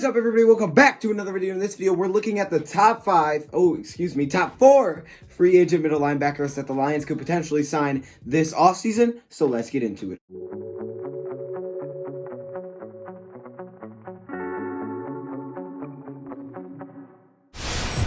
What's up, everybody? Welcome back to another video. In this video, we're looking at the top four free agent middle linebackers that the Lions could potentially sign this offseason. So let's get into it.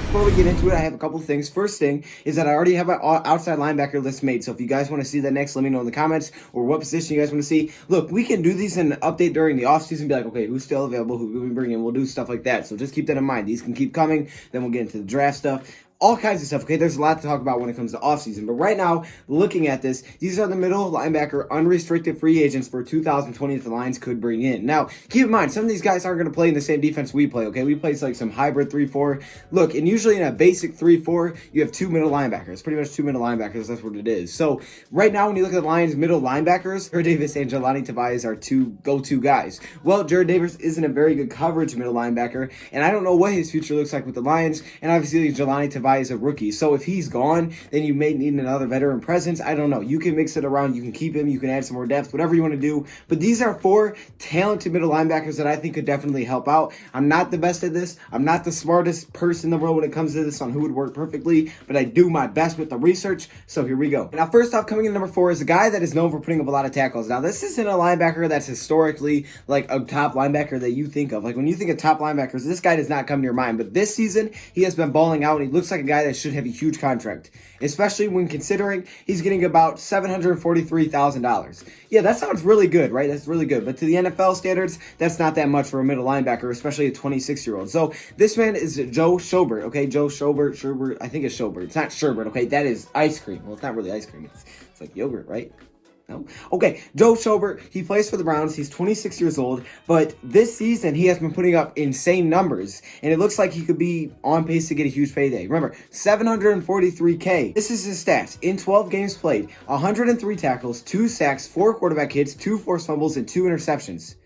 Before we get into it, I have a couple things. First thing is that I already have an outside linebacker list made. So if you guys want to see that next, let me know in the comments or what position you guys want to see. Look, we can do these and update during the offseason. Be like, okay, who's still available? Who can we bring in? We'll do stuff like that. So just keep that in mind. These can keep coming. Then we'll get into the draft stuff. All kinds of stuff, okay? There's a lot to talk about when it comes to offseason. But right now, looking at this, these are the middle linebacker unrestricted free agents for 2020 that the Lions could bring in. Now, keep in mind, some of these guys aren't going to play in the same defense we play, okay? We play like some hybrid 3-4. Look, and usually in a basic 3-4, you have two middle linebackers. Pretty much two middle linebackers, that's what it is. So, right now, when you look at the Lions' middle linebackers, Jarrad Davis and Jelani Tobias are two go-to guys. Well, Jarrad Davis isn't a very good coverage middle linebacker, and I don't know what his future looks like with the Lions, and obviously, Jelani Tobias is a rookie. So if he's gone, then you may need another veteran presence. I don't know. You can mix it around. You can keep him. You can add some more depth, whatever you want to do. But these are four talented middle linebackers that I think could definitely help out. I'm not the best at this. I'm not the smartest person in the world when it comes to this on who would work perfectly, but I do my best with the research. So here we go. Now, first off, coming in number 4 is a guy that is known for putting up a lot of tackles. Now, this isn't a linebacker that's historically like a top linebacker that you think of. Like when you think of top linebackers, this guy does not come to your mind. But this season, he has been balling out, and he looks like a guy that should have a huge contract, especially when considering he's getting about $743,000. Yeah, that sounds really good, right? That's really good. But to the NFL standards, that's not that much for a middle linebacker, especially a 26-year-old. So this man is Joe Schobert, okay? Joe Schobert, I think it's Schobert. It's not Sherbert, okay? That is ice cream. Well, it's not really ice cream. It's like yogurt, right? No? Okay, Joe Schobert, he plays for the Browns. He's 26 years old, but this season he has been putting up insane numbers, and it looks like he could be on pace to get a huge payday. Remember, $743K. This is his stats. In 12 games played, 103 tackles, 2 sacks, 4 quarterback hits, 2 forced fumbles, and 2 interceptions.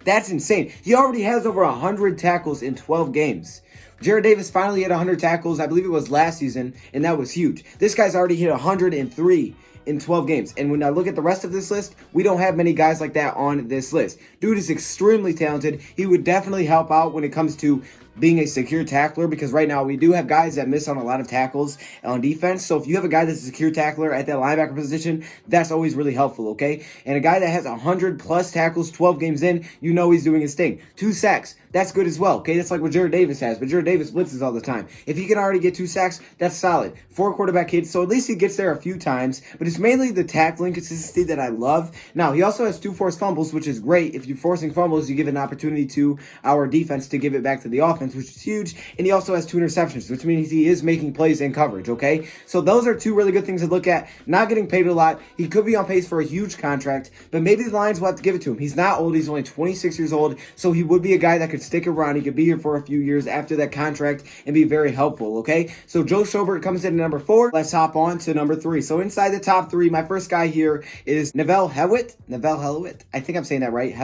That's insane. He already has over 100 tackles in 12 games. Jarrad Davis finally hit 100 tackles, I believe it was last season, and that was huge. This guy's already hit 103 in 12 games. And when I look at the rest of this list, we don't have many guys like that on this list. Dude is extremely talented. He would definitely help out when it comes to being a secure tackler, because right now we do have guys that miss on a lot of tackles on defense. So if you have a guy that's a secure tackler at that linebacker position, that's always really helpful, okay? And a guy that has 100 plus tackles 12 games in, you know he's doing his thing. 2 sacks, that's good as well, okay? That's like what Jarrad Davis has, but Jarrad Davis blitzes all the time. If he can already get 2 sacks, that's solid. 4 quarterback hits, so at least he gets there a few times, but it's mainly the tackling consistency that I love. Now, he also has 2 forced fumbles, which is great. If you're forcing fumbles, you give an opportunity to our defense to give it back to the offense, which is huge. And he also has 2 interceptions, which means he is making plays in coverage, okay? So those are 2 really good things to look at. Not getting paid a lot. He could be on pace for a huge contract, but maybe the Lions will have to give it to him. He's not old. He's only 26 years old, so he would be a guy that could stick around. He could be here for a few years after that contract and be very helpful, okay? So Joe Schobert comes in at number 4. Let's hop on to number 3. So inside the top 3, my first guy here is Neville Ball. I think I'm saying that right.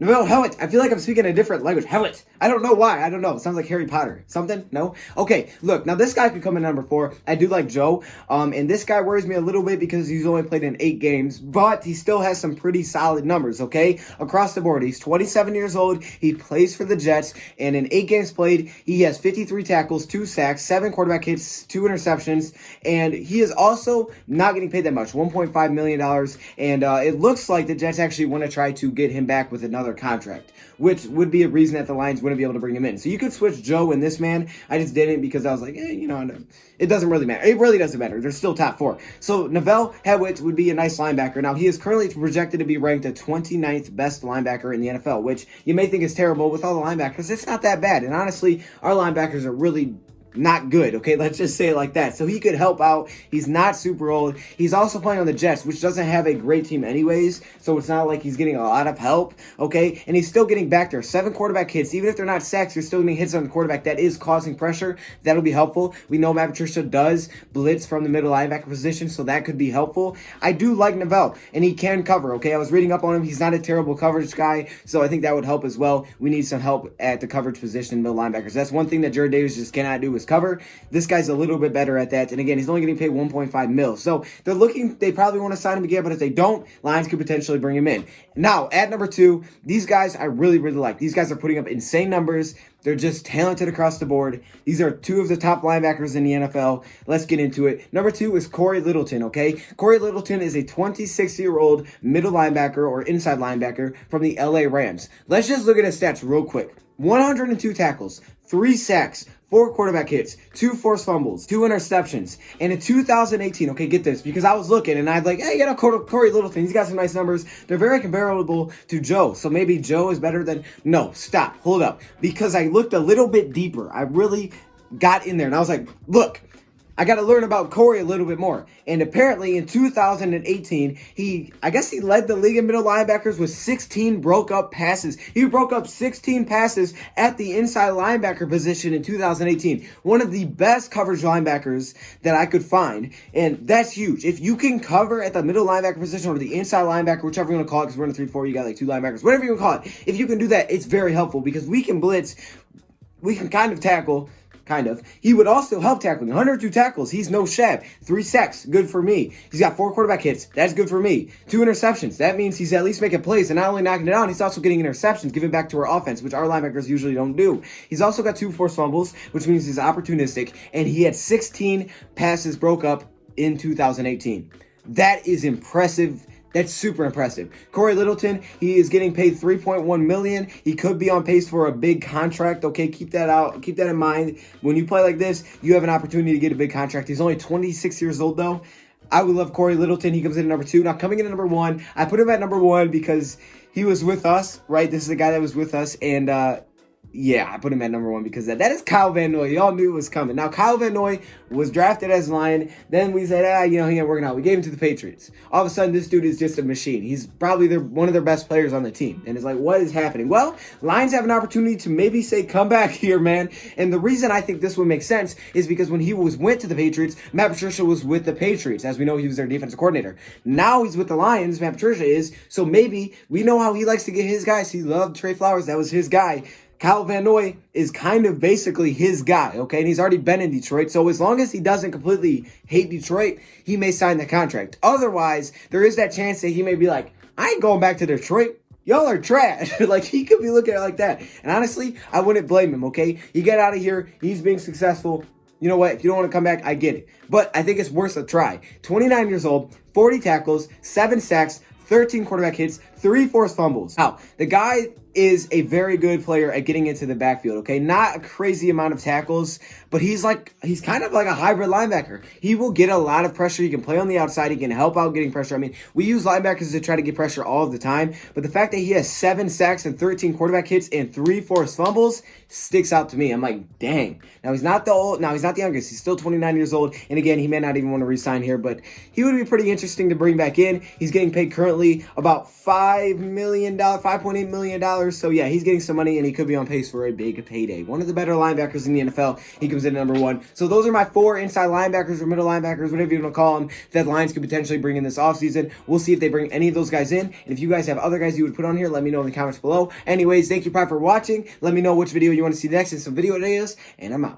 Neville Ball. I feel like I'm speaking a different language. Hewitt. I don't know why. I don't know. It sounds like Harry Potter. Something? No? Okay, look. Now, this guy could come in number 4. I do like Joe. And this guy worries me a little bit because he's only played in 8 games. But he still has some pretty solid numbers, okay? Across the board. He's 27 years old. He plays for the Jets. And in 8 games played, he has 53 tackles, 2 sacks, 7 quarterback hits, 2 interceptions. And he is also not getting paid that much, $1.5 million. And it looks like the Jets actually want to try to get him back with another contract, which would be a reason that the Lions wouldn't be able to bring him in. So you could switch Joe and this man. I just didn't because I was like, it doesn't really matter. It really doesn't matter. They're still top 4. So Neville Ball would be a nice linebacker. Now, he is currently projected to be ranked the 29th best linebacker in the NFL, which you may think is terrible with all the linebackers. It's not that bad. And honestly, our linebackers are really not good, okay? Let's just say it like that. So he could help out. He's not super old. He's also playing on the Jets, which doesn't have a great team anyways, so it's not like he's getting a lot of help, okay? And he's still getting back there. 7 quarterback hits. Even if they're not sacks, you're still getting hits on the quarterback. That is causing pressure. That'll be helpful. We know Matt Patricia does blitz from the middle linebacker position, so that could be helpful. I do like Neville, and he can cover, okay? I was reading up on him. He's not a terrible coverage guy, so I think that would help as well. We need some help at the coverage position, middle linebackers. That's one thing that Jarrad Davis just cannot do, his cover. This guy's a little bit better at that. And again, he's only getting paid 1.5 mil. So they probably want to sign him again, but if they don't, Lions could potentially bring him in. Now, at number 2, these guys I really, really like. These guys are putting up insane numbers. They're just talented across the board. These are 2 of the top linebackers in the NFL. Let's get into it. Number 2 is Cory Littleton, okay? Cory Littleton is a 26-year-old middle linebacker or inside linebacker from the LA Rams. Let's just look at his stats real quick. 102 tackles, 3 sacks, 4 quarterback hits, 2 forced fumbles, 2 interceptions. And in 2018, okay, get this, because I was looking and I'd like, hey, you know, Cory Littleton, he's got some nice numbers. They're very comparable to Joe. So maybe Joe is better than, no, stop, hold up. Because I looked a little bit deeper. I really got in there and I was like, look, I got to learn about Cory a little bit more. And apparently in 2018, he led the league in middle linebackers with 16 broke up passes. He broke up 16 passes at the inside linebacker position in 2018. One of the best coverage linebackers that I could find. And that's huge. If you can cover at the middle linebacker position or the inside linebacker, whichever you want to call it, because we're in a 3-4, you got like 2 linebackers, whatever you want to call it. If you can do that, it's very helpful because we can blitz, we can kind of tackle. Kind of. He would also help tackling. 102 tackles. He's no shab. 3 sacks. Good for me. He's got 4 quarterback hits. That's good for me. 2 interceptions. That means he's at least making plays and not only knocking it down, he's also getting interceptions, giving back to our offense, which our linebackers usually don't do. He's also got 2 forced fumbles, which means he's opportunistic, and he had 16 passes broke up in 2018. That is impressive. That's super impressive. Cory Littleton, he is getting paid $3.1 million. He could be on pace for a big contract. Okay, keep that out. Keep that in mind. When you play like this, you have an opportunity to get a big contract. He's only 26 years old, though. I would love Cory Littleton. He comes in at number 2. Now, coming in at number 1, I put him at number 1 because he was with us, right? This is the guy that was with us, and yeah, I put him at number 1 because that is Kyle Van Noy. Y'all knew it was coming. Now, Kyle Van Noy was drafted as Lion. Then we said, he ain't working out. We gave him to the Patriots. All of a sudden, this dude is just a machine. He's probably one of their best players on the team. And it's like, what is happening? Well, Lions have an opportunity to maybe say, come back here, man. And the reason I think this would make sense is because when he went to the Patriots, Matt Patricia was with the Patriots. As we know, he was their defensive coordinator. Now he's with the Lions, Matt Patricia is. So maybe we know how he likes to get his guys. He loved Trey Flowers. That was his guy. Kyle Van Noy is kind of basically his guy, okay? And he's already been in Detroit. So as long as he doesn't completely hate Detroit, he may sign the contract. Otherwise, there is that chance that he may be like, I ain't going back to Detroit. Y'all are trash. Like, he could be looking at it like that. And honestly, I wouldn't blame him, okay? You get out of here. He's being successful. You know what? If you don't want to come back, I get it. But I think it's worth a try. 29 years old, 40 tackles, 7 sacks, 13 quarterback hits, 3 forced fumbles. Now, the guy is a very good player at getting into the backfield, okay? Not a crazy amount of tackles, but he's kind of like a hybrid linebacker. He will get a lot of pressure. He can play on the outside. He can help out getting pressure. I mean, we use linebackers to try to get pressure all the time, but the fact that he has 7 sacks and 13 quarterback hits and 3 forced fumbles sticks out to me. I'm like, dang. Now, he's not the youngest. He's still 29 years old, and again, he may not even want to re-sign here, but he would be pretty interesting to bring back in. He's getting paid currently about $5.8 million. So yeah, he's getting some money and he could be on pace for a big payday. One of the better linebackers in the NFL. He comes in at number 1. So those are my 4 inside linebackers or middle linebackers, whatever you want to call them, that Lions could potentially bring in this offseason. We'll see if they bring any of those guys in. And if you guys have other guys you would put on here, let me know in the comments below. Anyways, thank you for watching. Let me know which video you want to see next in some video ideas, and I'm out.